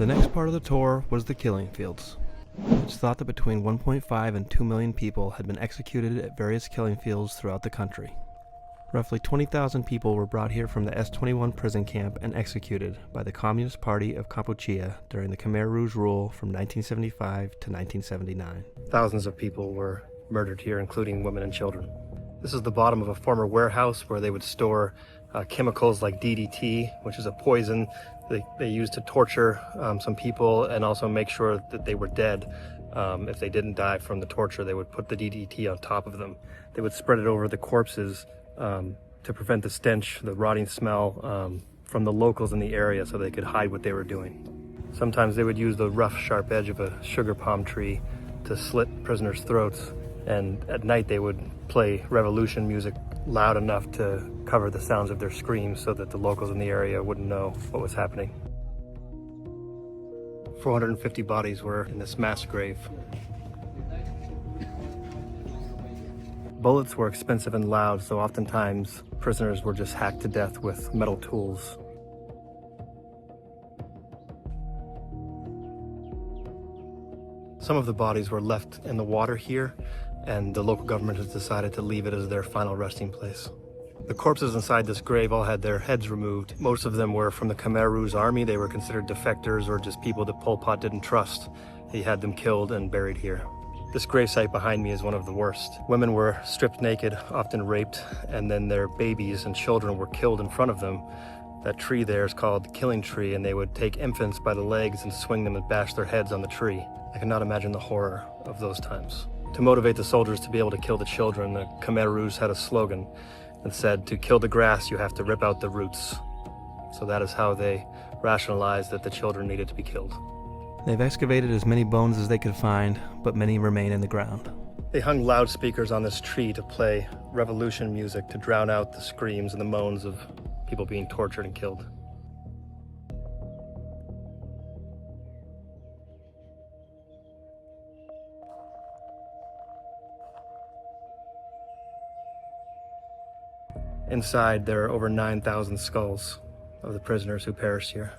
The next part of the tour was the killing fields. It's thought that between 1.5 and 2 million people had been executed at various killing fields throughout the country. Roughly 20,000 people were brought here from the S-21 prison camp and executed by the Communist Party of Kampuchea during the Khmer Rouge rule from 1975 to 1979. Thousands of people were murdered here, including women and children. This is the bottom of a former warehouse where they would store chemicals like DDT, which is a poison they used to torture some people and also make sure that they were dead. If they didn't die from the torture, they would put the DDT on top of them. They would spread it over the corpses to prevent the stench, the rotting smell from the locals in the area so they could hide what they were doing. Sometimes they would use the rough, sharp edge of a sugar palm tree to slit prisoners' throats, and at night they would play revolution music loud enough to cover the sounds of their screams so that the locals in the area wouldn't know what was happening. 450 bodies were in this mass grave. Bullets were expensive and loud, so oftentimes prisoners were just hacked to death with metal tools. Some of the bodies were left in the water here, and the local government has decided to leave it as their final resting place. The corpses inside this grave all had their heads removed. Most of them were from the Khmer Rouge army. They were considered defectors or just people that Pol Pot didn't trust. He had them killed and buried here. This gravesite behind me is one of the worst. Women were stripped naked, often raped, and then their babies and children were killed in front of them. That tree there is called the killing tree, and they would take infants by the legs and swing them and bash their heads on the tree. I cannot imagine the horror of those times. To motivate the soldiers to be able to kill the children, the Khmer Rouge had a slogan that said, "To kill the grass, you have to rip out the roots." So that is how they rationalized that the children needed to be killed. They've excavated as many bones as they could find, but many remain in the ground. They hung loudspeakers on this tree to play revolution music to drown out the screams and the moans of people being tortured and killed. Inside, there are over 9,000 skulls of the prisoners who perished here.